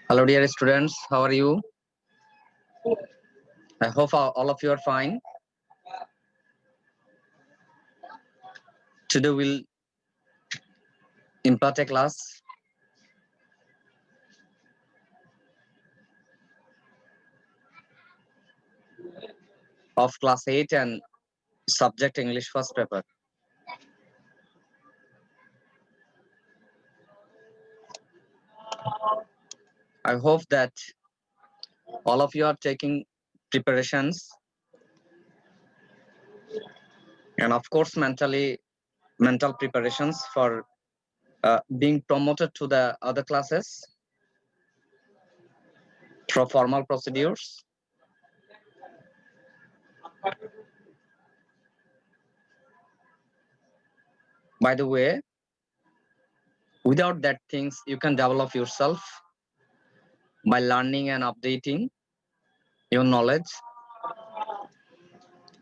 Hello, dear students. How are you? I hope all of you are fine. Today we'll impart a class of class 8 and subject English first paper. I hope that all of you are taking preparations and of course mental preparations for being promoted to the other classes through formal procedures. By the way, without that things you can develop yourself by learning and updating your knowledge.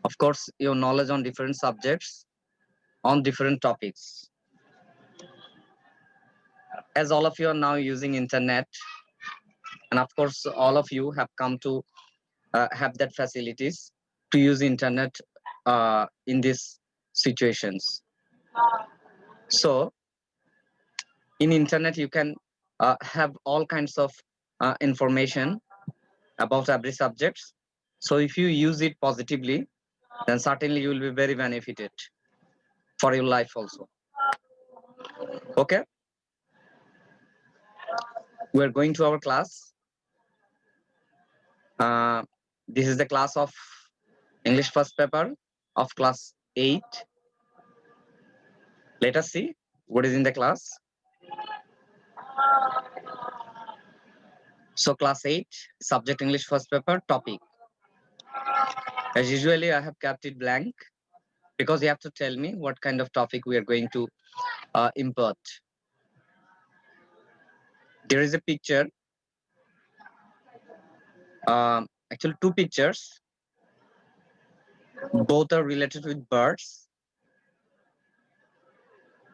Of course, your knowledge on different subjects, on different topics. As all of you are now using internet, and of course, all of you have come to have that facilities to use internet in these situations. So, in internet, you can have all kinds of information about every subject. So, if you use it positively, then certainly you will be very benefited for your life also. Okay, we're going to our class. This is the class of English first paper of class 8. Let us see what is in the class. So class 8, subject English first paper, topic. As usually I have kept it blank because you have to tell me what kind of topic we are going to impart. There is a picture, actually two pictures. Both are related with birds.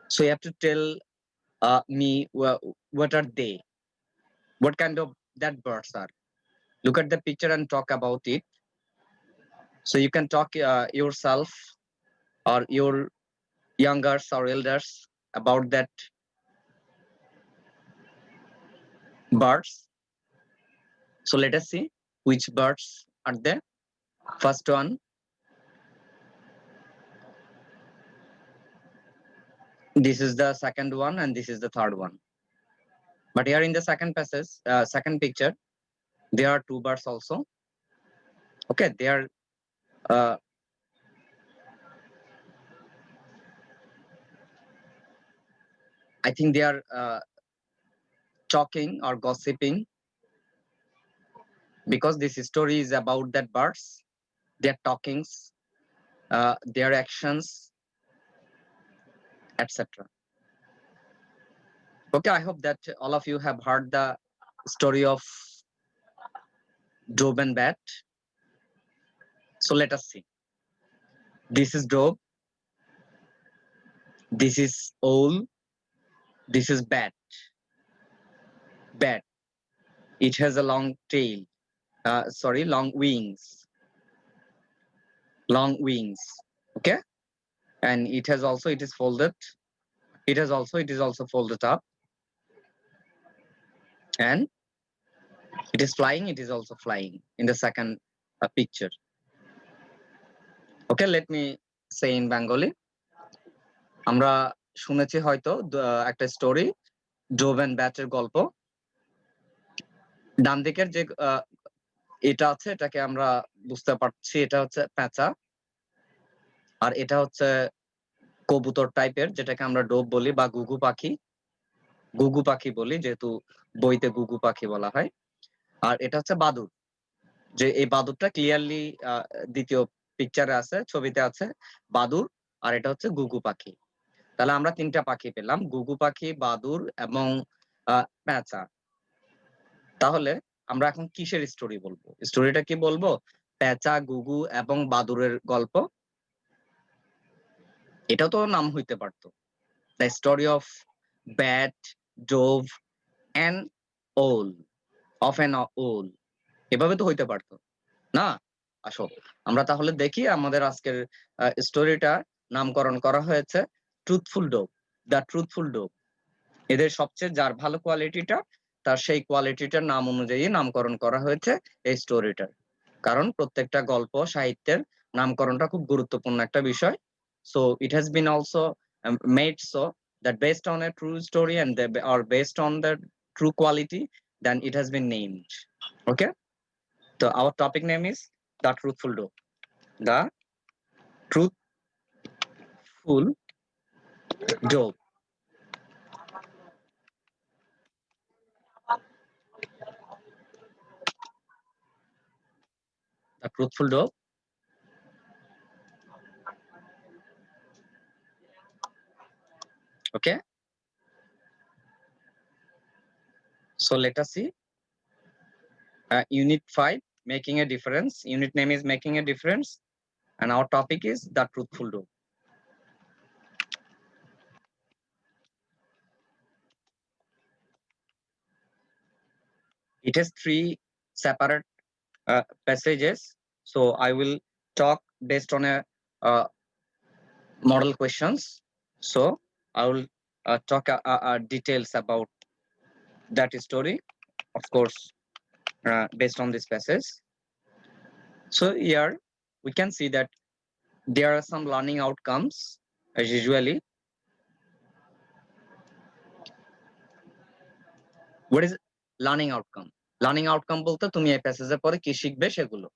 So you have to tell me what are they? What kind of that birds are? Look at the picture and talk about it. So you can talk yourself or your youngers or elders about that birds. So let us see which birds are there. First one, this is the second one, and this is the third one. But here in the second passage, second picture, there are two birds also. Okay, they are uh, I think they are talking or gossiping because this story is about that birds, their talkings, their actions, etc. Okay, I hope that all of you have heard the story of Job and Bat. So let us see. This is Job. This is owl. This is bat. Bat. It has a long tail. Long wings. Long wings. Okay. And it has also, it is folded. It is also folded up. And it is flying. It is also flying in the second picture. Okay. Let me say in Bengali. আমরা শুনেছি হয়তো একটা story job and ব্যাটের গল্প। ডান দিকের যে এটা আছে এটাকে আমরা বুঝতে পারছি এটা হচ্ছে পেঁচা, আর এটা হচ্ছে কবুতর টাইপের যেটাকে আমরা ডোব বলি বা গুগু পাখি বলি, যেহেতু বইতে গুগু পাখি বলা হয়। আর এটা হচ্ছে বাদুড়, যে এই বাদুড়টা ক্লিয়ারলি দ্বিতীয় পিকচারে আছে, ছবিতে আছে বাদুড়, আর এটা হচ্ছে গুগু পাখি। তাহলে আমরা তিনটা পাখি পেলাম, গুগু পাখি, বাদুড় এবং পেঁচা। তাহলে আমরা এখন কিসের স্টোরি বলবো? স্টোরিটা কি বলবো? পেঁচা, গুগু এবং বাদুড়ের গল্প। এটাও তো নাম হইতে পারতো, the story of bat, dove and owl. Of an owl, এভাবে তো হইতে পারতো না। আসো আমরা তাহলে দেখি আমাদের আজকের স্টোরিটা নামকরণ করা হয়েছে ট্রুথফুল ডোগ, দ্য ট্রুথফুল ডোগ। এদের সবচেয়ে যার ভালো কোয়ালিটিটা, তার সেই কোয়ালিটিটার নাম অনুযায়ী নামকরণ করা হয়েছে এই স্টোরিটার। কারণ প্রত্যেকটা গল্প সাহিত্যের নামকরণটা খুব গুরুত্বপূর্ণ একটা বিষয়। So it has been also made so that based on a true story and or based on the true quality, then it has been named. Okay, so our topic name is the truthful dog, the truthful dog. The truthful dog. Okay, so let us see. Unit 5, making a difference. Unit name is making a difference, and our topic is the truthful dog. It has 3 separate passages, so I will talk based on a model questions. So I will talk details about that story, of course, based on this passage. So here we can see that there are some learning outcomes as usually. What is learning outcome? Learning outcome বলতে তুমি এই প্যাসেজের পরে কি শিখবে সেগুলো।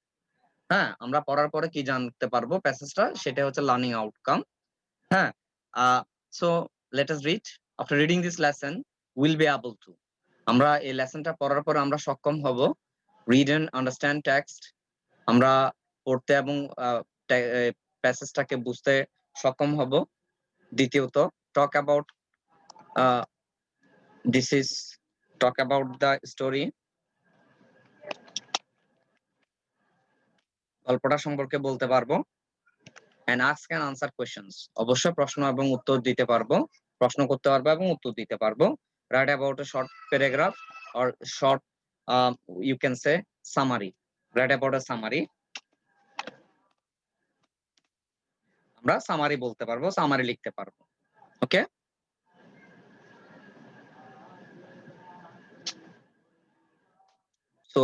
হ্যাঁ, আমরা পড়ার পরে কি জানতে পারবো প্যাসেজটা, সেটা হচ্ছে লার্নিং আউটকাম। হ্যাঁ, so let us read. After reading this lesson will be able to, আমরা এই লেসনটা পড়ার পর আমরা সক্ষম হব রিড এন্ড আন্ডারস্ট্যান্ড টেক্সট, আমরা পড়তে এবং প্যাসেজটাকে বুঝতে সক্ষম হব। দ্বিতীয়ত, talk about this is talk about the story, গল্পটা সম্পর্কে বলতে পারবো। and ask and answer questions, অবশ্যই প্রশ্ন এবং উত্তর দিতে পারবো, প্রশ্ন করতে পারবো এবং উত্তর দিতে পারবো। write about a short paragraph or short you can say summary, write about a summary, আমরা সামারি বলতে পারবো, সামারি লিখতে পারবো। ওকে, so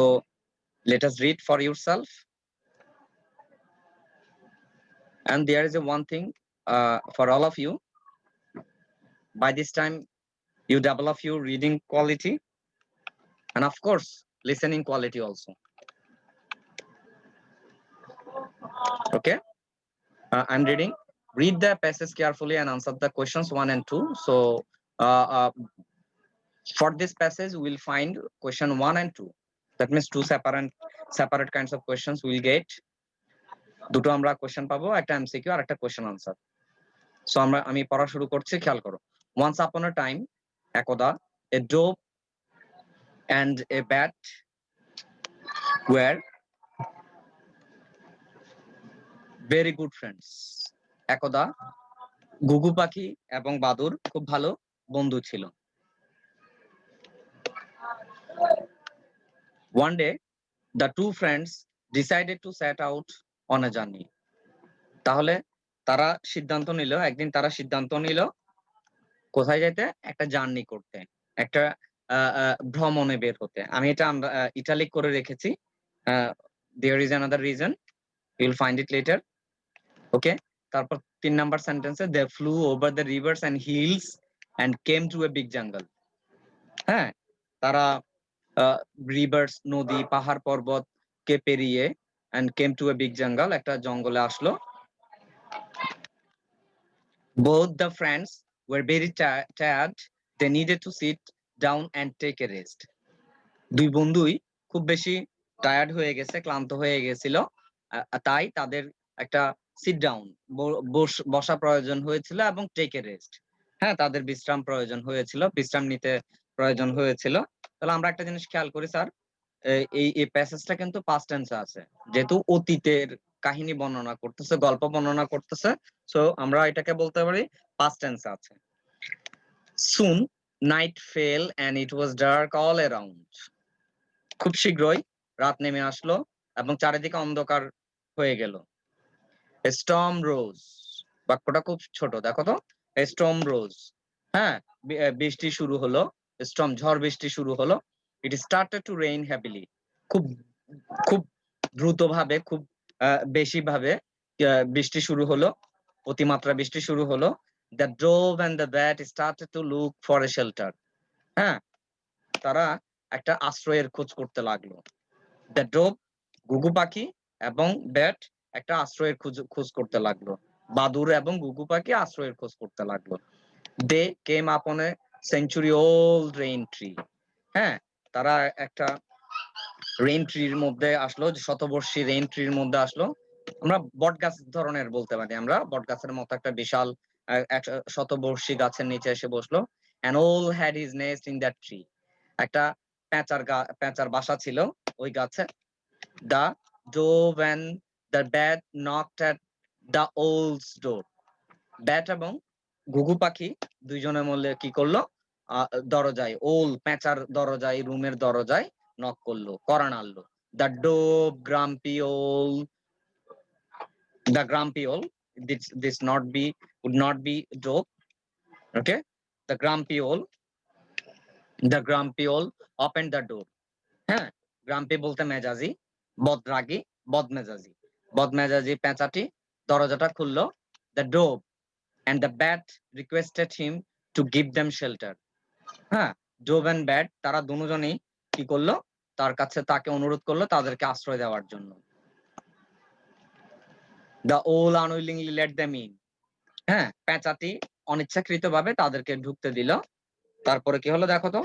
let us read for yourself. And there is a one thing for all of you, by this time you develop your reading quality and of course listening quality also. Okay, I'm reading. Read the passage carefully and answer the questions 1 and 2. So for this passage we'll find question 1 and 2, that means two separate kinds of questions we'll get. দুটো আমরা question পাবো, একটা MCQ আর একটা question answer. So আমি পড়া শুরু করছি, খেয়াল করো। once upon a time, একদা, a dove and a bat were very good friends. একদা ঘুঘু পাখি এবং বাদুড় খুব ভালো বন্ধু ছিল। one day the two friends decided to set out on a journey. তাহলে তারা সিদ্ধান্ত নিল, একদিন তারা সিদ্ধান্ত নিল কোথায় যেতে, একটা জার্নি করতে, একটা ভ্রমণে বের হতে। আমি এটা ইটালিক করে রেখেছি, there is another reason, you will find it later. Okay, তারপর 3 নাম্বার সেন্টেন্সে they flew over the rivers and hills and came to a big jungle. হ্যাঁ, তারা রিভার্স নদী পাহাড় পর্বত কে পেরিয়ে and came to a big jungle, একটা জঙ্গলে আসলো। both the friends were very tired, they needed to sit down and take a rest. দুই বন্ধুই খুব বেশি টায়ার্ড হয়ে গেছে, ক্লান্ত হয়ে গেছিল, তাই তাদের একটা সিট ডাউন, বসা প্রয়োজন হয়েছিল এবং টেক এ রেস্ট, হ্যাঁ তাদের বিশ্রাম প্রয়োজন হয়েছিল, বিশ্রাম নিতে প্রয়োজন হয়েছিল। তাহলে আমরা একটা জিনিস খেয়াল করি স্যার, এই প্যাসেজটা কিন্তু পাস্ট টেন্সে আছে, যেহেতু অতীতের কাহিনী বর্ণনা করতেছে, গল্প বর্ণনা করতেছে, সো আমরা এটাকে বলতে পারি পাস্ট টেন্সে আছে। soon night fell and it was dark all around. খুব শীঘ্রই রাত নেমে আসলো এবং চারিদিকে অন্ধকার হয়ে গেল। A storm rose, বাক্যটা খুব ছোট, দেখো তো। A storm rose, হ্যাঁ, বৃষ্টি শুরু হলো। Storm, ঝড় বৃষ্টি শুরু হলো। It started to rain heavily, খুব খুব দ্রুতভাবে, খুব বেশি ভাবে বৃষ্টি শুরু হলো, অতিমাত্রা বৃষ্টি শুরু হলো। The dove and the bat started to look for a shelter, হ্যাঁ, তারা একটা আশ্রয়ের খোঁজ করতে লাগলো। The dove, ঘুঘু পাখি, এবং ব্যাট একটা আশ্রয়ের খোঁজ করতে লাগলো। বাদুড় এবং ঘুঘু পাখি আশ্রয়ের খোঁজ করতে লাগলো। They came upon a century old rain tree, হ্যাঁ, তারা একটা রেইন ট্রির মধ্যে আসলো, শতবর্ষী রেইন ট্রির মধ্যে আসলো। আমরা বটগাছ ধরনের বলতে পারি, আমরা বটগাছের মতো একটা বিশাল শতবর্ষী গাছের নিচে এসে বসলো। An owl had his nest in that tree, একটা পেঁচার বাসা ছিল ওই গাছে। The dove and the bat knocked at the owl's door, bat এবং ঘুঘু পাখি দুইজনে মিলে কি করলো, দরজায়, ওল পেঁচার দরজায়, রুমের দরজায় নক করলো, কড়া নাড়লো। The dove, grumpy owl, the grumpy owl, this not be, would not be dove, okay, the grumpy owl, opened the door, হ্যাঁ, গ্রাম্পি বলতে মেজাজি, বদরাগী, বদমেজাজি পেঁচাটি দরজাটা খুললো। The dove and the bat requested him to give them shelter, হ্যাঁ, dove and bat তারা দুজনেই কি করলো, তাকে অনুরোধ করলো তাদেরকে আশ্রয় দেওয়ার জন্য। The owl unwillingly let them in, হ্যাঁ, পেঁচাটি অনিচ্ছাকৃতভাবে তাদেরকে ঢুকতে দিল। তারপরে কি হলো দেখো তো।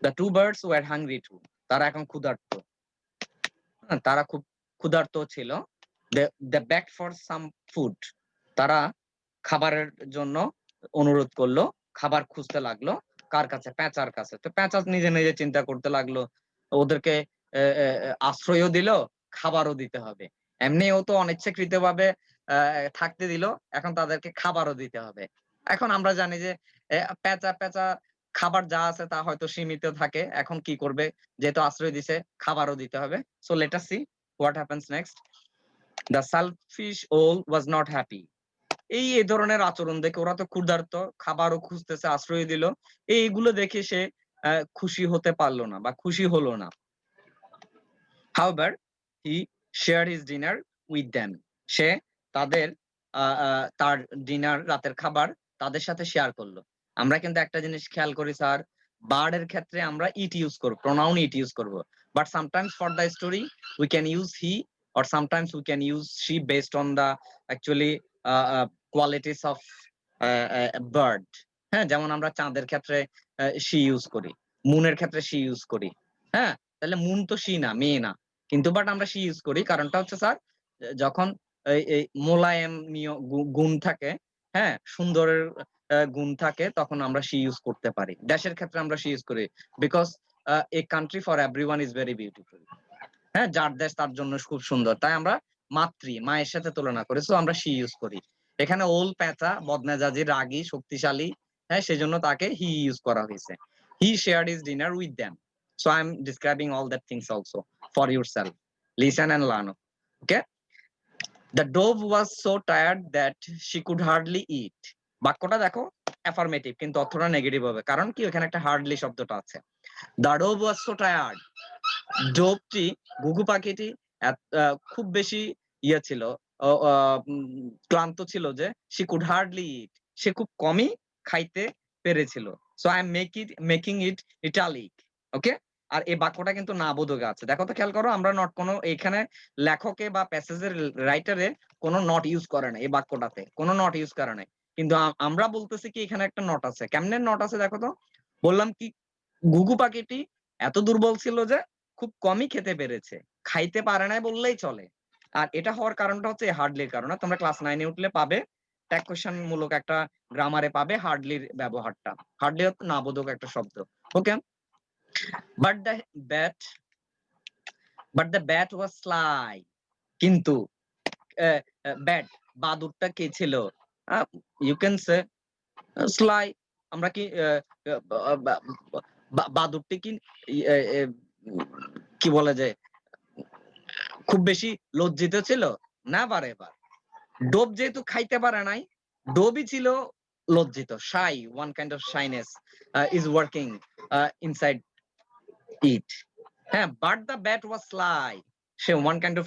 The two birds were hungry too, তারা এখন ক্ষুধার্ত, তারা খুব ক্ষুধার্ত ছিল। They begged for some food, তারা খাবারের জন্য অনুরোধ করলো, খাবার খুঁজতে লাগলো। কার কাছে? পেঁচার কাছে। তো পেঁচা নিজে নিজে চিন্তা করতে লাগলো, ওদেরকে আশ্রয়ও দিল, খাবারও দিতে হবে। এমনিও তো অনিচ্ছাকৃতভাবে থাকতে দিল, এখন তাদেরকে খাবারও দিতে হবে। এখন আমরা জানি যে পেঁচা খাবার যা আছে তা হয়তো সীমিত থাকে। এখন কি করবে, যেহেতু আশ্রয় দিছে, খাবারও দিতে হবে। So let us see what happens next. The selfish owl was not happy, এই ধরনের আচরণ দেখে, ওরা তো ক্ষুধার্ত, খাবারও খুঁজতেছে, আশ্রয় দিল, এইগুলো দেখে সে খুশি হতে পারলো না বা খুশি হলো না। However, he shared his dinner with them, সে তাদের তার ডিনার, রাতের খাবার তাদের সাথে শেয়ার করলো। আমরা কিন্তু একটা জিনিস খেয়াল করি স্যার, বার্ড এর ক্ষেত্রে আমরা ইট ইউজ করব, প্রোনাউন ইট ইউজ করব, but sometimes for the story we can use he, or sometimes we can use she based on the actually qualities of bird, হ্যাঁ, যেমন আমরা চাঁদের ক্ষেত্রে she ইউজ করি, মুনের ক্ষেত্রে she ইউজ করি, হ্যাঁ, তাহলে মুন তো she না, মেয়ে না, কিন্তু বাট আমরা she ইউজ করি, কারণটা হচ্ছে স্যার, যখন এই মোলায়েম গুণ থাকে, হ্যাঁ, সুন্দরের গুণ থাকে, তখন আমরা she ইউজ করতে পারি। দেশের ক্ষেত্রে আমরা she ইউজ করি, because a country for everyone is very beautiful, হ্যাঁ, যার দেশ তার জন্য খুব সুন্দর, তাই আমরা মায়ের সাথে তুলনা করি, সো আমরা she ইউজ করি। এখানে ওল পেঁচা বদমেজাজি, রাগী, শক্তিশালী, হ্যাঁ, সেজন্য তাকে হি ইউজ করা হয়েছে। He shared his dinner with them, so I am describing all that things also for yourself, listen and learn, okay. The dove was so tired that she could hardly eat, বাক্যটা দেখো affirmative কিন্তু অর্থটা negative হবে, কারণ কি ওখানে একটা hardly শব্দটা আছে। The dove was so tired, ডোবটি, ঘুঘু পাখিটি খুব বেশি ছিল, ক্লান্ত ছিল, যে she could hardly eat, সে খুব কমই খাইতে পেরেছিল। So I am making it italic, okay. আর এই বাক্যটা কিন্তু না বোধক আছে, দেখো তো, খেয়াল করো, আমরা নট কোনো এখানে লেখকে বা প্যাসেজের রাইটারে কোনো নট ইউজ করে না, এই বাক্যটাতে কোনো নট ইউজ করে নাই, কিন্তু আমরা বলতেছি কি এখানে একটা নট আছে। কেমনে নট আছে দেখো তো। বললাম কি, ঘুঘু পাখিটি এত দুর্বল ছিল যে খুব কমই খেতে পেরেছে, খাইতে পারে নাই বললেই চলে। আর এটা হওয়ার কারণটা হচ্ছে হার্ডলির কারণে, তোমরা ক্লাস 9 এ উঠলে পাবে, ট্যাগ কোয়েশ্চেন মূলক একটা গ্রামারে পাবে হার্ডলির ব্যবহারটা। হার্ডলি হচ্ছে নাবোধক একটা শব্দ, okay. But the bat was sly, কিন্তু ব্যাট, বাদুড়টা কে ছিল? You can say sly. আমরা কি বাদুড়টি কি কি বলে যে খুব বেশি লজ্জিত ছিল? Never ever. ডোব যেহেতু খাইতে পারে নাই, ডোবই ছিল লজ্জিত, shy, one kind of shyness is working inside it. হ্যাঁ, but the bat was sly. Say one kind of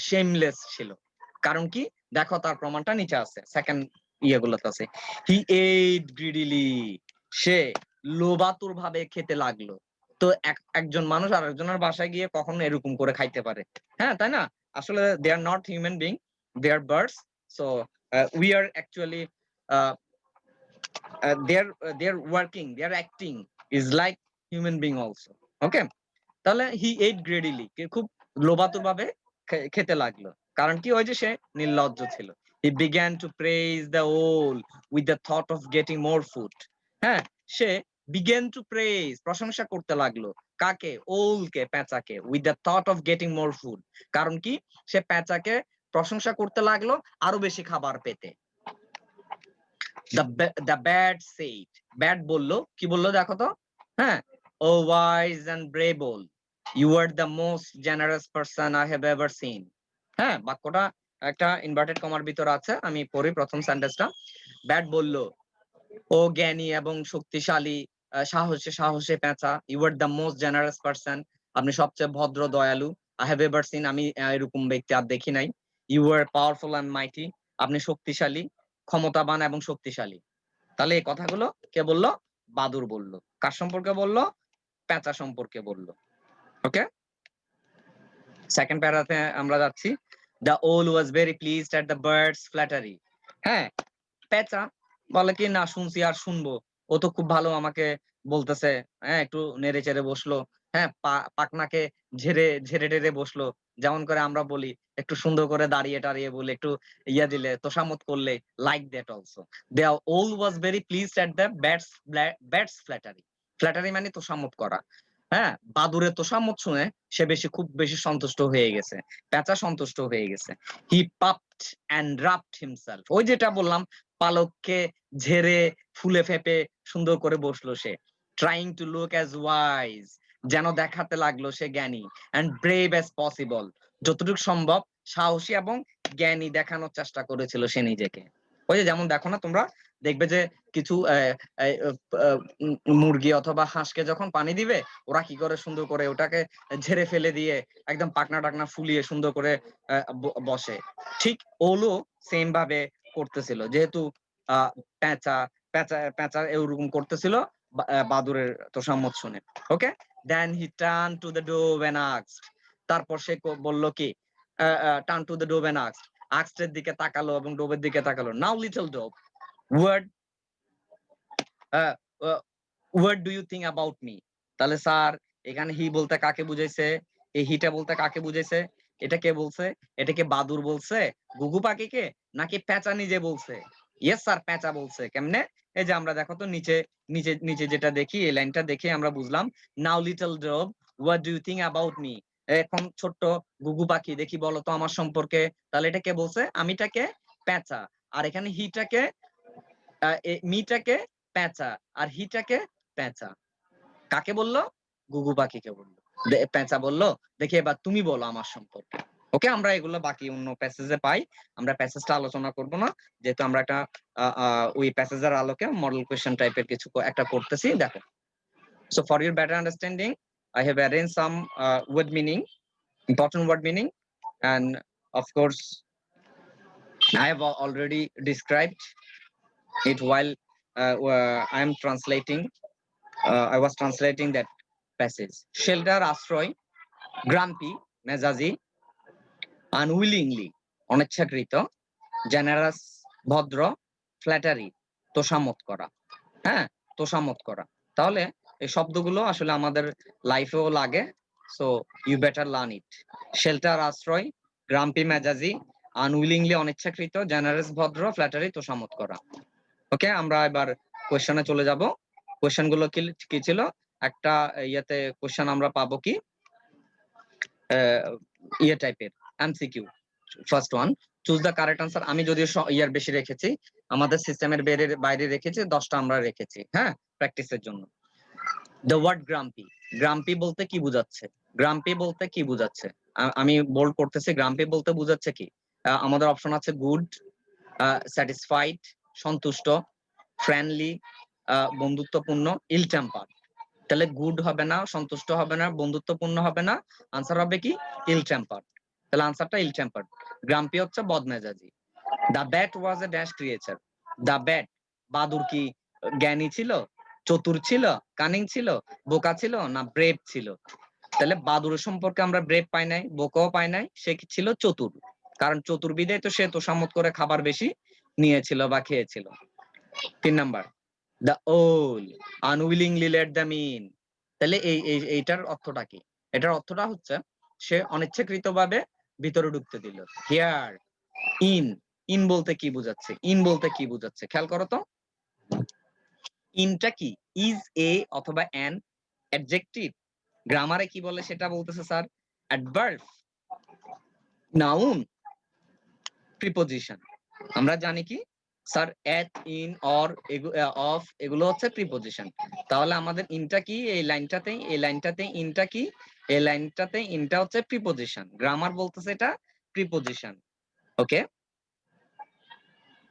shameless ছিল। কারণ কি? দেখো তার প্রমাণটা নিচে আছে। সেকেন্ড ইয়েগুলোতে আছে। He ate greedily. সে লোভাতুর ভাবে খেতে লাগলো। তো একজন মানুষ আরেকজনের বাসায় গিয়ে কখনো এরকম করে খাইতে পারে? হ্যাঁ, তাই না? আসলে they are not human being, they are birds. So we are actually uh, they are working, they are acting is like human being also. Okay? তাহলে হি এইট গ্রেডিলি, খুব লোভাতুর ভাবে খেতে লাগলো। কারণ কি? ওই যে সে নির্লজ্জ ছিল। He began to praise the owl with the thought of getting more food. হ্যাঁ, সে বিগ্যান টু প্রেইজ, প্রশংসা করতে লাগলো। কাকে? ওলকে, পেঁচাকে। With the thought of getting more food. কারণ কি? সে পেঁচাকে প্রশংসা করতে লাগলো আরো বেশি খাবার পেতে। দ্য ব্যাট সেইড, ব্যাট বললো, কি বললো দেখো তো? হ্যাঁ, O wise and brave owl, you are the most generous person I have ever seen. হ্যাঁ, বাক্যটা একটা ইনভার্টেড কমার ভিতরে আছে, আমি পড়ি প্রথম সেন্টেন্সটা। ব্যাট বলল, ও জ্ঞানী এবং শক্তিশালী, সাহসে পেঁচা, you are the most generous person, আপনি সবচেয়ে ভদ্র দয়ালু, আই হ্যাভ এভার সিন, আমি এরকম ব্যক্তি আর দেখি নাই। ইউ আর পাওয়ারফুল এন্ড মাইটি, আপনি শক্তিশালী, ক্ষমতাবান এবং শক্তিশালী। তাহলে এই কথাগুলো কে বললো? বাদুর বলল। কার সম্পর্কে বললো? পেঁচা সম্পর্কে বললো। ওকে, সেকেন্ড প্যারাতে আমরা যাচ্ছি। দ্য ওল was very pleased at the birds flattery. হ্যাঁ, পেঁচা বলে কি, না শুনছি আর শুনবো, ও তো খুব ভালো আমাকে বলতেছে। হ্যাঁ, একটু নেড়ে চেড়ে বসলো। হ্যাঁ, পাকনাকে ঝেড়ে ঝেড়ে টেড়ে বসলো, যেমন করে আমরা বলি, একটু সুন্দর করে দাঁড়িয়ে টাড়িয়ে বলে, একটু ইয়া দিলে, তোষামত করলে, like that also. The owl was very pleased at the bat's flattery. Flattery মানে তোষামত করা। হ্যাঁ, বাদুরের তোষামত শুনে সে খুব বেশি সন্তুষ্ট হয়ে গেছে। পেঁচা সন্তুষ্ট হয়ে গেছে। হি পাপড এন্ড রাবড হিমসেলফ, ওই যেটা বললাম, পালককে ঝেড়ে ফুলে ফেপে সুন্দর করে বসলো সে। Trying to look as wise, যেন দেখাতে লাগলো সে জ্ঞানী। এন্ড ব্রেভ অ্যাজ পসিবল, যতটুকু সম্ভব সাহসী এবং জ্ঞানী দেখানোর চেষ্টা করেছিল সে নিজেকে। ওই যে যেমন দেখো না তোমরা, দেখবে যে কিছু মুরগি অথবা হাঁসকে যখন পানি দিবে, ওরা কি করে সুন্দর করে ওটাকে ঝেড়ে ফেলে দিয়ে একদম পাকনা টাকনা ফুলিয়ে সুন্দর করে বসে। ঠিক ওলো সেম ভাবে করতেছিল, যেহেতু পেঁচা পেঁচা পেঁচা এরকম করতেছিল বাদুরের তোষামত শুনে। Okay, then he turn to the dove and asked, তারপর সে বলল কি, turn to the dove and asked, asked এর দিকে তাকালো এবং ডোভের দিকে তাকালো। Now little dove, what what do you think about me. তাহলে স্যার, এখানে হি বলতে কাকে বুঝাইছে? এই হিটা বলতে কাকে বুঝাইছে? এটা কে বলছে? এটা কি বাদুর বলছে, ঘুঘু পাখিকে, নাকি পেঁচা নিজে বলছে? ইয়েস স্যার, পেঁচা বলছে। কেমনে? এই যে আমরা দেখো তো নিচে নিচে নিচে যেটা দেখি, এই লাইনটা দেখে আমরা বুঝলাম, now little dove what do you think about me. এখন ছোট্ট ঘুঘু পাখি, দেখি বলো তো আমার সম্পর্কে। তাহলে এটা কে বলছে? আমিটাকে পেঁচা, আর এখানে হিটাকে মিটাকে পেঁচা, আর হিটাকে পেঁচা। কাকে বললো? ঘুঘু পাখিকে বললো। পেঁচা বললো, দেখি এবার তুমি বলো আমার সম্পর্কে। ওকে, আমরা এগুলো বাকি অন্য প্যাসেজে পাই, আমরা প্যাসেজটা আলোচনা করব না, যেহেতু আমরা একটা ওই প্যাসেজের আলোকে মডেল কোয়েশ্চেন টাইপের কিছু একটা করতেছি। দেখো, so for your better understanding, I have arranged some word meaning, important word meaning, and of course I have already described it while I am translating. I was translating that passage. Shelter, আশ্রয়, grumpy, মেজাজি, unwillingly, অনিচ্ছাকৃত, generous, ভদ্র, flattery, তোষামত করা। হ্যাঁ, তোষামত করা। তাহলে এই শব্দগুলো আসলে আমাদের লাইফেও লাগে, so you better learn it. Shelter, আশ্রয়, গ্রাম্পি, মেজাজি, আনউইলিংলি, অনিচ্ছাকৃত, জেনারেস, ভদ্র, ফ্ল্যাটারি, তোষামত করা। ওকে, আমরা এবার কোয়েশ্চেনে চলে যাব। কোয়েশ্চেন গুলো কি ছিল? একটা ইয়েতে কোয়েশ্চেন আমরা পাবো কি, ইয়ে টাইপের MCQ. First one, choose the correct answer. আমি যদিও ইয়ার বেশি রেখেছি, আমাদের সিস্টেমের বাইরে রেখেছি 10টা আমরা রেখেছি, হ্যাঁ, প্র্যাকটিসের জন্য। দ্য ওয়ার্ড গ্রাম্পি, গ্রাম্পি বলতে কি বোঝাচ্ছে? গ্রাম্পি বলতে কি বোঝাচ্ছে? আমি বোল্ড করতেছি, গ্রাম্পি বলতে বোঝাচ্ছে কি? আমাদের অপশন আছে গুড, স্যাটিসফাইড সন্তুষ্ট, ফ্রেন্ডলি বন্ধুত্বপূর্ণ, ইল টেম্পার। তাহলে গুড হবে না, সন্তুষ্ট হবে না, বন্ধুত্বপূর্ণ হবে না, আনসার হবে কি ইল টেম্পার। তাহলে আনসারটা ইল টেম্পার। গ্রাম্পি হচ্ছে বদমেজাজি। The bat was a dash creature. The bat, বাদুর কি জ্ঞানী ছিল, চতুর ছিল, কানিং ছিল, বোকা ছিল, না ব্রেভ ছিল? তাহলে বাদুরের সম্পর্কে আমরা ব্রেভ পাই নাই, বোকাও পাই নাই, সে ছিল চতুর। কারণ চতুর্বিদেই তো সে তোষামত করে খাবার বেশি নিয়েছিল বা খেয়েছিল। 3 নাম্বার, দ্য ওল আনউইলিংলি লেট দ্যাম ইন। তাহলে এইটার অর্থটা কি? এটার অর্থটা হচ্ছে সে অনিচ্ছাকৃতভাবে ভিতরে ঢুকতে দিল। হিয়ার, ইন, ইন বলতে কি বোঝাচ্ছে? ইন বলতে কি বোঝাচ্ছে খেয়াল করো তো। ইনটা কি? ইজ, এ অথবা অ্যান অ্যাডজেক্টিভ। গ্রামারে কি বলে সেটা বলতেছে স্যার অ্যাডভার্ব, নাউন, প্রিপোজিশন। আমরা জানি কি sir at, in, or, of এগুলো হচ্ছে প্রিপোজিশন। তাহলে আমাদের ইনটা কি? এই লাইনটাতে, এই লাইনটাতে ইনটা কি? এই লাইনটাতে ইনটা হচ্ছে প্রিপোজিশন। গ্রামার বলতেছে এটা প্রিপোজিশন। ওকে,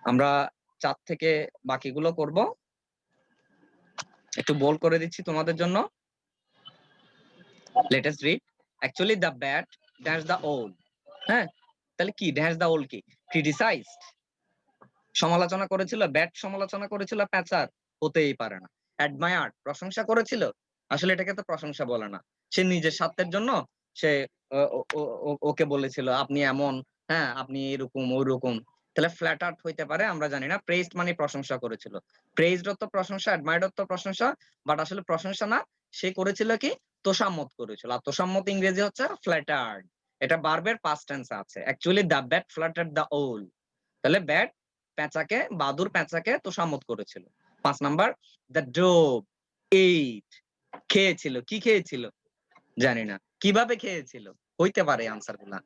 আমরা 4 থেকে বাকিগুলো করব। একটু বোল্ড করে দিচ্ছি তোমাদের জন্য। Let us read. Actually the bat dash the ওল। হ্যাঁ, তাহলে কি ড্যাশ দ্য ওল কি? ক্রিটিসাইজড, সমালোচনা করেছিল। ব্যাট সমালোচনা করেছিল প্যাচার, হতেই পারে না। অ্যাডমায়ার্ড, প্রশংসা করেছিল। আসলে এটাকে তো প্রশংসা বলে না, সে নিজের স্বার্থের জন্য সে ওকে বলেছিল আপনি এমন, হ্যাঁ আপনি এরকম ওইরকম। তাহলে ফ্ল্যাটার্ড হইতে পারে, আমরা জানি না। প্রেজড মানে প্রশংসা করেছিল। প্রেজড অর্থ প্রশংসা, অ্যাডমায়ার্ড অর্থ প্রশংসা, বাট আসলে প্রশংসা না, সে করেছিল কি তোষামত করেছিল। আর তোষামত ইংরেজি হচ্ছে ফ্ল্যাটার্ড। এটা ভার্বের পাস্ট টেন্স আছে। অ্যাকচুয়ালি দ্য ব্যাট ফ্ল্যাটার্ড দ্য ওল। তাহলে ব্যাট পেঁচাকে, বাদুর পেঁচাকে তোষামত করেছিল। 5 নাম্বার, দ্য ডোভ এইট, খেয়েছিল। কি খেয়েছিল? জানি না। কিভাবে খেয়েছিল? হইতে পারে আনসার গুলা।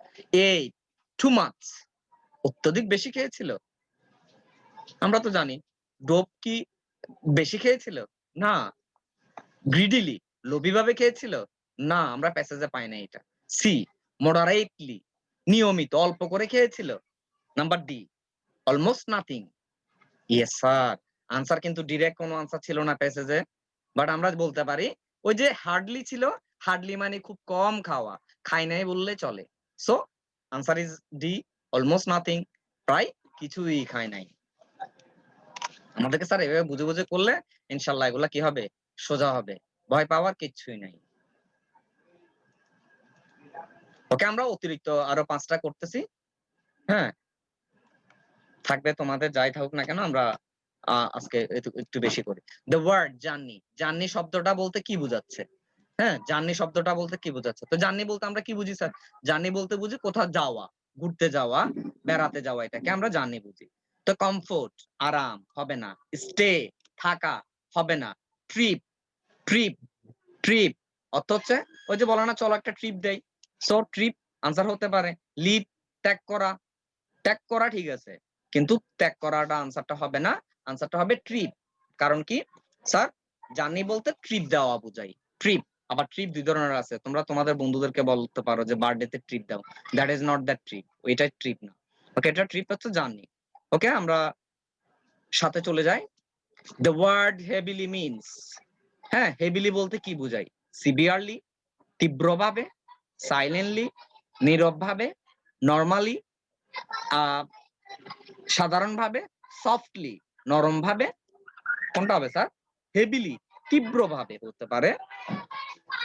এইট টু মাচ, অত্যধিক বেশি খেয়েছিল। আমরা তো জানি ডোভ কি বেশি খেয়েছিল? না। গ্রিডিলি, লোভীভাবে খেয়েছিল? না, আমরা প্যাসেজে পাই না এটা। সি, মডারেটলি, নিয়মিত অল্প করে খেয়েছিল। Number D, almost nothing. Yes sir, answer কিন্তু ডিরেক্ট কোনো আনসার ছিল না প্যাসেজে, বাট আমরা বলতে পারি ওই যে হার্ডলি ছিল। হার্ডলি মানে খুব কম খাওয়া, খাই নাই বললে চলে। So answer is D, almost nothing, প্রায় কিছুই খায় নাই। আমাদেরকে স্যার এভাবে বুঝে বুঝে করলে ইনশাল্লাহ এগুলা কি হবে? সোজা হবে, ভয় পাওয়ার কিচ্ছুই নাই। ওকে, আমরা অতিরিক্ত আরো 5টা করতেছি। হ্যাঁ, থাকবে তোমাদের যাই থাকুক না কেন, আমরা আজকে একটু বেশি করি। দ্য ওয়ার্ড জার্নি, জার্নি শব্দটা বলতে কি বোঝাচ্ছে? হ্যাঁ, জার্নি শব্দটা বলতে কি বোঝাচ্ছে? তো জার্নি বলতে আমরা কি বুঝি স্যার? জার্নি বলতে বুঝি কোথাও যাওয়া, ঘুরতে যাওয়া, বেড়াতে যাওয়া, এটাকে আমরা জার্নি বুঝি। তো কমফোর্ট, আরাম হবে না। স্টে, থাকা হবে না। ট্রিপ, ট্রিপ, ট্রিপ অর্থ হচ্ছে ওই যে বলে না চলো একটা ট্রিপ দেই। সো ট্রিপ আনসার হতে পারে। লিভ, ত্যাগ করা। ত্যাগ করা ঠিক আছে, কিন্তু ত্যাগ করাটা আনসারটা হবে না, আনসারটা হবে ট্রিপ। কারণ কি স্যার? জার্নি বলতে ট্রিপ দেওয়া বোঝাই। ট্রিপ, আবার ট্রিপ 2 ধরনের আছে। তোমরা তোমাদের বন্ধুদেরকে বলতে পারো যে বার্থডেতে ট্রিপ দাও, that is not that trip, ওইটা ট্রিপ না। ওকে, এটা ট্রিপ হচ্ছে জার্নি। ওকে, আমরা সাথে চলে যাই। দ্য ওয়ার্ড হেভিলি মিনস, হ্যাঁ হেভিলি বলতে কি বোঝাই? সিভিয়ারলি, তীব্রভাবে, সাইলেন্টলি, নীরবভাবে, নরমালি, সাধারণভাবে, সফটলি, নরমভাবে। কোনটা হবে স্যার? হেভিলি, তীব্রভাবে হতে পারে।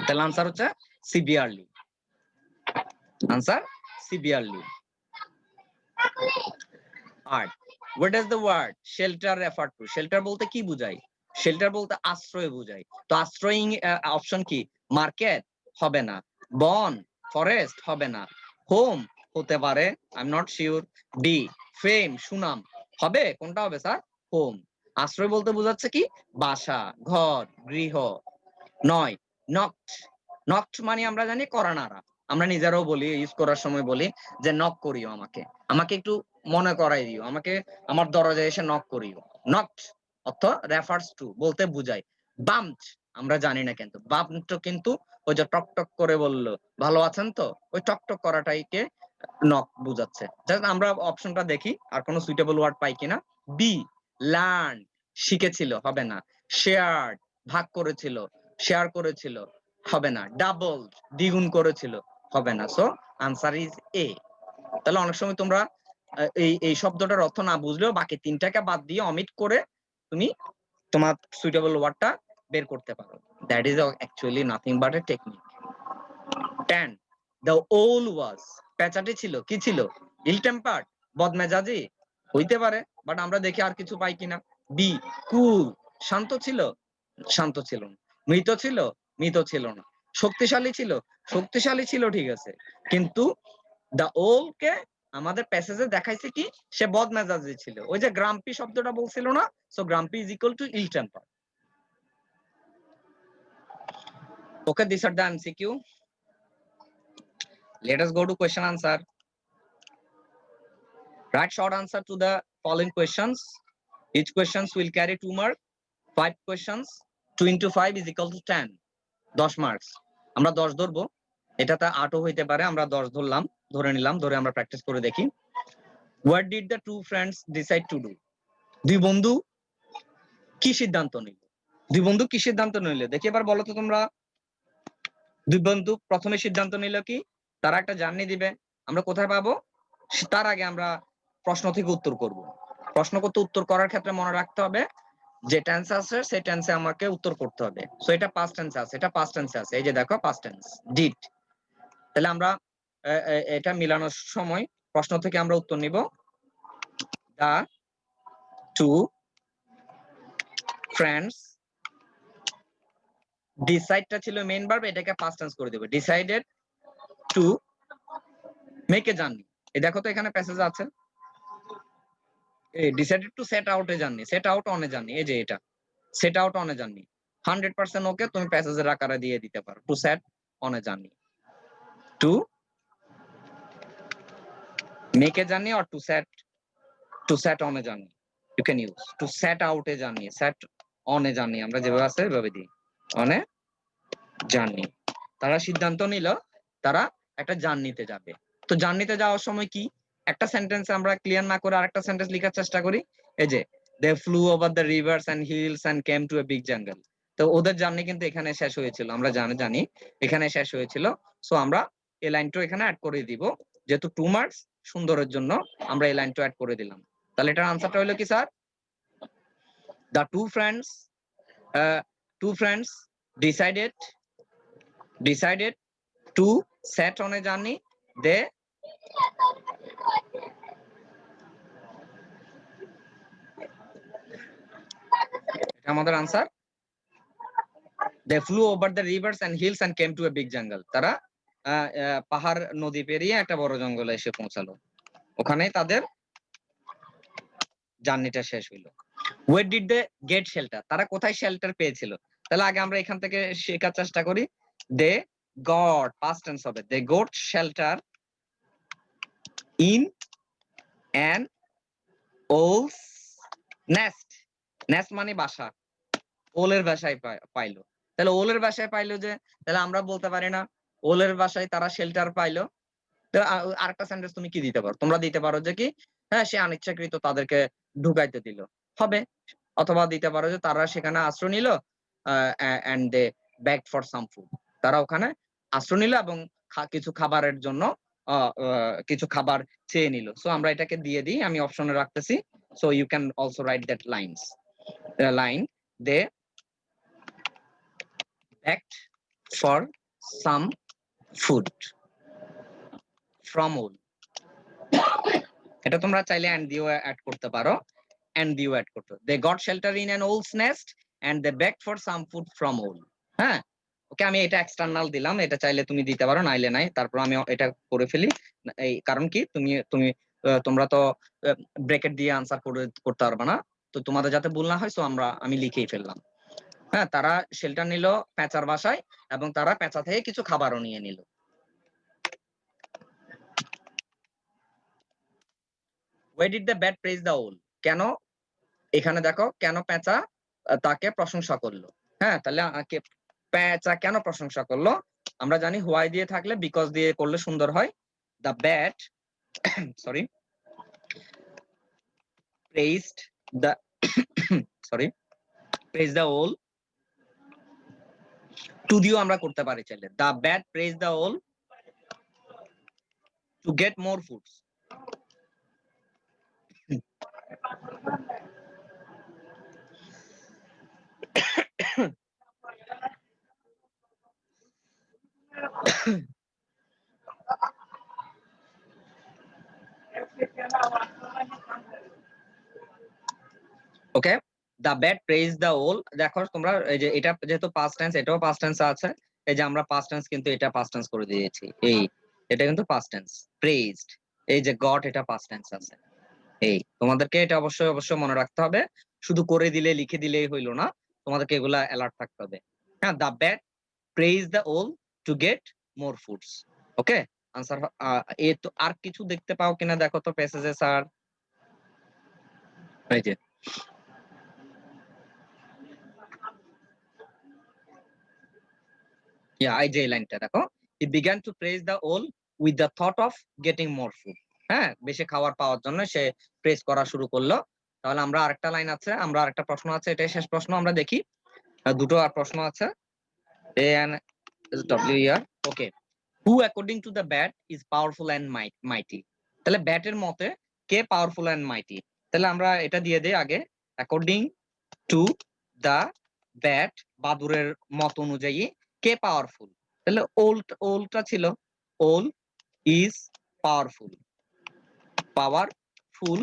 তাহলে আনসার হচ্ছে সিভিয়ারলি। Answer severely. আর what does the word shelter refer to? Shelter বলতে কি বুঝাই? শেল্টার বলতে আশ্রয় বুঝাই। তো আশ্রয় অপশন কি? মার্কেট হবে না, বন, ফরেস্ট হবে না, হোম হতে পারে, I am not sure. D, fame, সুনাম হবে। কোনটা হবে স্যার? হোম। আশ্রয় বলতে বোঝাচ্ছে কি? বাসা, ঘর, গৃহ। 9, নকড, নকড মানে আমরা জানি করা নাড়া। আমরা নিজেরাও বলি, ইউজ করার সময় বলি যে নক করিও, আমাকে আমাকে একটু মনে করাই দিও, আমাকে আমার দরজায় এসে নক করিও। নকড অর্থ রেফার্স টু, বলতে বুঝায়। বাম্পড, আমরা জানি না, কিন্তু বাপটা কিন্তু ওই যে টক টক করে বললো ভালো আছেন তো, ওই টক টক করাটাইকে নক বুঝাচ্ছে। জাস্ট আমরা অপশনটা দেখি আর কোনো সুইটেবল ওয়ার্ড পাই কিনা। বি লার্ন, শিখেছিল, হবে না। শেয়ার, ভাগ করেছিল, শেয়ার করেছিল, হবে না। ডাবল, দ্বিগুণ করেছিল, হবে না। So answer is a. তাহলে অনেক সময় তোমরা এই শব্দটার অর্থ না বুঝলেও বাকি তিনটাকে বাদ দিয়ে অমিট করে তুমি তোমার সুইটেবল ওয়ার্ডটা বের করতে পারো। That is actually nothing but A technique. 10 the ওল ওয়াজ, পেঁচাটি ছিল, কি ছিল? ইল টেম্পার্ড, বদমেজাজি, হইতে পারে, বাট আমরা দেখি আর কিছু পাই কিনা। বি কুল, শান্ত ছিল, শান্ত ছিল না। মৃত ছিল, মৃত ছিল না। শক্তিশালী ছিল, শক্তিশালী ছিল, ঠিক আছে, কিন্তু দা ওল কে আমাদের প্যাসেজে দেখাইছে কি সে বদমেজাজি ছিল। ওই যে গ্রাম্পি শব্দটা বলছিল না, so grumpy is equal to ill temper. Okay, this are the MCQ. Let us go to question answer. Write short answer to the following questions. Each questions will carry 2 marks. 5 questions, 2 into 5 is equal to 10. 10 marks. আমরা 10 ধরবো, এটাতে 8ও হইতে পারে, আমরা 10 ধরলাম, ধরে নিলাম, ধরে আমরা প্র্যাকটিস করে দেখি। What did the two friends decide to do? দুই বন্ধু কি সিদ্ধান্ত নিল? দুই বন্ধু কি সিদ্ধান্ত নিল দেখি এবার বলো তো তোমরা। দুই বন্ধু প্রথমে সিদ্ধান্ত নিল কি তারা একটা জার্নি দিবে। আমরা কোথায় পাবো? তার আগে আমরা প্রশ্ন থেকে উত্তর করব। প্রশ্ন করতে উত্তর করার ক্ষেত্রে মনে রাখতে হবে যে টেন্স আছে সেই টেন্সে আমাকে উত্তর করতে হবে। সো এটা পাস্ট টেন্স আছে, এটা পাস্ট টেন্সে আছে, এই যে দেখো পাস্ট টেন্স ডিড। তাহলে আমরা এটা মিলানোর সময় প্রশ্ন থেকে আমরা উত্তর নিব। দা টু ফ্রেন্ডস, ডিসাইডটা ছিল মেইন ভার্ব, এটাকে পাস্ট টেন্স করে দেব। Decided to make a journey. এই দেখো তো এখানে প্যাসেজ আছে, এই decided to set out a journey, set out on a journey, এই যে এটা set out on a journey 100% okay, তুমি প্যাসেজের আকারে দিয়ে দিতে পারো। To set on a journey, to make a journey or to set on a journey, you can use to set out a journey, set on a journey আমরা যেভাবে আছে এভাবে দিই, অন এ জার্নি। তারা সিদ্ধান্ত নিল তারা একটা জার্নিতে যাবে। তো জার্নিতে যাওয়ার সময় কি একটা সেন্টেন্স আমরা ক্লিয়ার না করে আরেকটা সেন্টেন্স লেখার চেষ্টা করি। এই যে they flew over the rivers and hills and came to a big jungle. তো ওদের জার্নি কিন্তু এখানে শেষ হয়েছিল, আমরা জানি এখানে শেষ হয়েছিল। সো আমরা এই লাইনটা এখানে অ্যাড করে দিব, যেহেতু 2 মার্কস সুন্দরের জন্য আমরা এই লাইনটা অ্যাড করে দিলাম। তাহলে এটার আনসারটা হলো কি sir? The two friends decided to set on a journey. They এটা আমাদের আনসার। They flew over the rivers and hills and came to a big jungle. তারা পাহাড় নদী পেরিয়ে একটা বড় জঙ্গলে এসে পৌঁছালো, ওখানে তাদের জার্নিটা শেষ হইলো। Where did they get shelter? তারা কোথায় শেল্টার পেয়েছিল? তাহলে আগে আমরা এখান থেকে শেখার চেষ্টা করি। They got, past tense হবে, they got shelter in an owl's nest. Nest মানে বাসা, ওলের বাসায় পাইলো। তাহলে ওলের বাসায় পাইলো যে, তাহলে আমরা বলতে পারি না ওলের বাসায় তারা শেল্টার পাইলো। আরেকটা সেন্টেন্স তুমি কি দিতে পারো? তোমরা দিতে পারো যে কি, হ্যাঁ সে অনিচ্ছাকৃত তাদেরকে ঢুকাইতে দিল, হবে। অথবা দিতে পারো যে তারা সেখানে আশ্রয় নিল and they begged for some food. তারা ওখানে আশ্রয় নিল এবং কিছু খাবারের জন্য কিছু খাবার চেয়ে নিল। সো আমরা এটাকে দিয়ে দিই, আমি অপশনে রাখতেছি। So you can also write that line they begged for some food from owl. এটা তোমরা চাইলে and দিয়েও অ্যাড করতে পারো, and দিয়েও অ্যাড করতে। They got shelter in an owl's nest and they begged for some food from owl. হ্যাঁ, ওকে, আমি এটা এক্সটার্নাল দিলাম, এটা চাইলে তুমি দিতে পারো, নাইলে নাই। তারপর আমি এটা করে ফেলি, এই কারণ কি তোমরা তো ব্র্যাকেট দিয়ে আনসার করতে পারবে না, তো তোমাদের যাতে ভুল না হয়, সো আমি লিখেই ফেললাম। হ্যাঁ, তারা শেল্টার নিল পেঁচার বাসায় এবং তারা পেঁচা থেকে কিছু খাবারও নিয়ে নিল। Why did the bat praise the owl? কেন, এখানে দেখো কেন পেঁচা তাকে প্রশংসা করলো। হ্যাঁ, তাহলে পেঁচা কেন প্রশংসা করলো? আমরা জানি হোয়াই দিয়ে থাকলে বিকজ দিয়ে করলে সুন্দর হয়। The bat sorry praised the sorry praise the owl, to দিয়েও আমরা করতে পারি চাইলে। The bat praise the owl to get more foods. Okay, the bat praise the owl. দেখো তোমরা এই যে এটা যেহেতু পাস্ট টেন্স, এটাও পাস্ট টেন্স আছে, এই যে আমরা পাস্ট টেন্স কিন্তু এটা পাস্ট টেন্স করে দিয়েছি। এই এটা কিন্তু পাস্ট টেন্স প্রেজড, এই যে গট এটা পাস্ট টেন্স আছে। এই তোমাদেরকে এটা অবশ্যই অবশ্যই মনে রাখতে হবে, শুধু করে দিলে লিখে দিলেই হইলো না, তোমাদেরকে এগুলা অ্যালার্ট থাকতে হবে। হ্যাঁ, the bat praise the owl to get more foods. Okay, answer. এ তো আর কিছু দেখতে পাও কিনা দেখো তো প্যাসেজে স্যার। এই যে এই যে লাইনটা দেখো, he began to praise the owl with the thought of getting more food. হ্যাঁ, বেশি খাবার পাওয়ার জন্য সে প্রেস করা শুরু করলো। তাহলে আমরা আরেকটা লাইন আছে, আমরা আরেকটা প্রশ্ন আছে, এটাই শেষ প্রশ্ন আমরা দেখি। দুটো আর প্রশ্ন আছে, A and W year. Okay, who according to the bat is powerful and mighty. তাহলে ব্যাটের মতে কে পাওয়ারফুল এন্ড মাইটি? তাহলে আমরা এটা দিয়ে দেই আগে, অ্যাকর্ডিং টু দ্য ব্যাট, বাদুরের মত অনুযায়ী কে পাওয়ারফুল। তাহলে ওলটা ছিল owl is powerful, powerful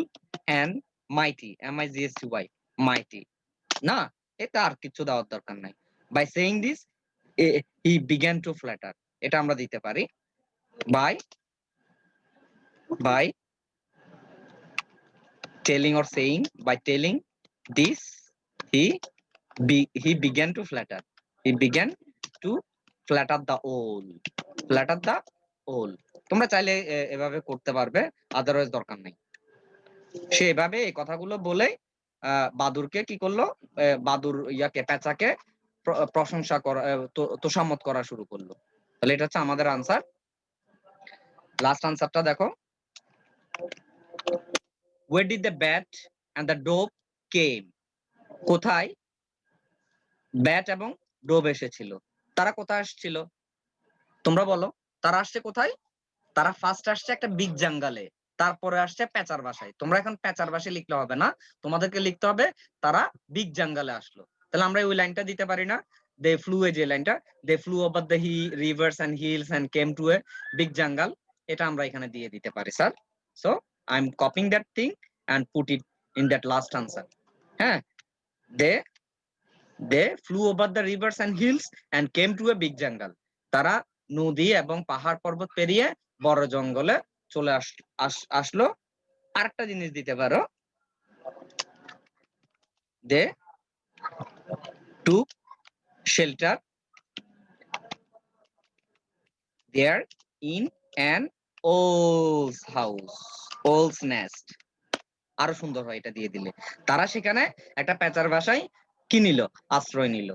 and mighty, MIGHTY mighty. না, এটা আর কিছু দেওয়ার দরকার নাই। By saying this he began to flatter, এটা আমরা দিতে পারি by telling or saying, by telling this he began to flatter, he began to flatter the owl, flatter the owl। তোমরা চাইলে এভাবে করতে পারবে, আদারওয়াইজ দরকার নেই। সে এভাবে এই কথাগুলো বলে বাদুরকে কি করলো, বাদুর ইয়াকে পেঁচাকে প্রশংসা করা, তোষামত করা শুরু করলো। তাহলে এটা হচ্ছে আমাদের আনসার। লাস্ট আনসারটা দেখো, where did the bat and the dove came? কোথায় ব্যাট এবং ডোভ এসেছিল? তারা কোথায় আসছিল তোমরা বলো? তারা আসছে কোথায়? তারা ফার্স্ট আসছে একটা বিগ জঙ্গলে, তারপরে আসছে পেঁচার বাসায়। তোমরা এখন পেঁচার বাসায় লিখলে হবে না, তোমাদেরকে লিখতে হবে তারা বিগ জঙ্গলে আসলো। তাহলে আমরা ওই লাইনটা দিতে পারি না, দে ফ্লু, যে লাইনটা, they flew over the rivers and hills and came to a big jungle, এটা আমরা এখানে দিয়ে দিতে পারি sir. So I am copying that thing and put it in that last answer. হ্যাঁ, they flew over the rivers and hills and came to a big jungle. তারা নদী এবং পাহাড় পর্বত পেরিয়ে বড় জঙ্গলে চলে আসলো। আরেকটা জিনিস দিতে পারো, they took shelter there in an owl's house, owl's nest. আরো সুন্দর হয় এটা দিয়ে দিলে। তারা সেখানে একটা পেঁচার বাসায় কি নিল, আশ্রয় নিল।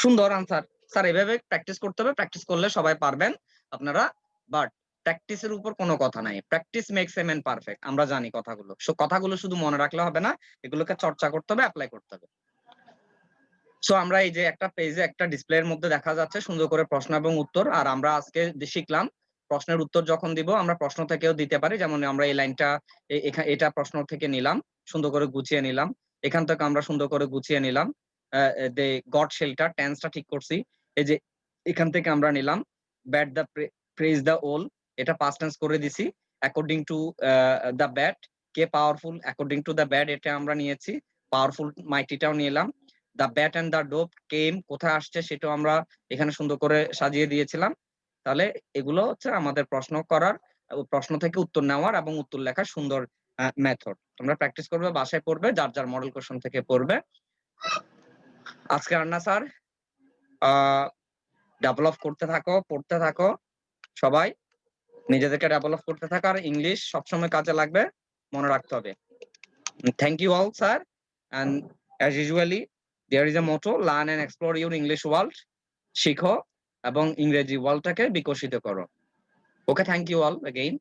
সুন্দর আনসার স্যার। এভাবে প্র্যাকটিস করতে হবে, প্র্যাকটিস করলে সবাই পারবেন আপনারা। বাট প্র্যাকটিসের উপর কোনো কথা নাই, practice makes a man perfect, আমরা জানি কথাগুলো। কথাগুলো শুধু মনে রাখলে হবে না, এগুলোকে চর্চা করতে হবে, অ্যাপ্লাই করতে হবে। সো আমরা এই যে একটা পেজে একটা ডিসপ্লের মধ্যে দেখা যাচ্ছে সুন্দর করে প্রশ্ন এবং উত্তর। আর আমরা আজকে শিখলাম প্রশ্নের উত্তর যখন দিব আমরা প্রশ্ন থেকেও দিতে পারি। যেমন আমরা এই লাইনটা এটা প্রশ্ন থেকে নিলাম, সুন্দর করে গুছিয়ে নিলাম। এখান থেকে আমরা সুন্দর করে গুছিয়ে নিলাম, দে গড শেল্টার, টেন্সটা ঠিক করছি। এই যে এখান থেকে আমরা নিলাম ব্যাট দ্য প্রেজ দ্য ওল, এটা পাস্ট টেন্স করে দিছি। অ্যাকর্ডিং টু দ্য ব্যাট, কে powerful, according to the bat এটা আমরা নিয়েছি, পাওয়ারফুল মাইটিটাও নিলাম। The bat and the dove came, কোথায় আসছে সেটাও আমরা এখানে সুন্দর করে সাজিয়ে দিয়েছিলাম। তাহলে এগুলো হচ্ছে আমাদের প্রশ্ন করার, প্রশ্ন থেকে উত্তর নেওয়ার এবং উত্তর লেখার সুন্দর মেথড। তোমরা প্র্যাকটিস করবে, বাসায় পড়বে, যার যার মডেল কোশ্চেন থেকে পড়বে। আজকে রান্না স্যার ডেভেলপ করতে থাকো, পড়তে থাকো, সবাই নিজেদেরকে ডেভেলপ করতে থাকো। আর ইংলিশ সবসময় কাজে লাগবে, মনে রাখতে হবে। Thank you all sir, and as usually there is a motto learn and explore your English world. শিখো এবং ইংরেজি ওয়ার্ল্ডটাকে বিকশিত করো। Okay, thank you all again.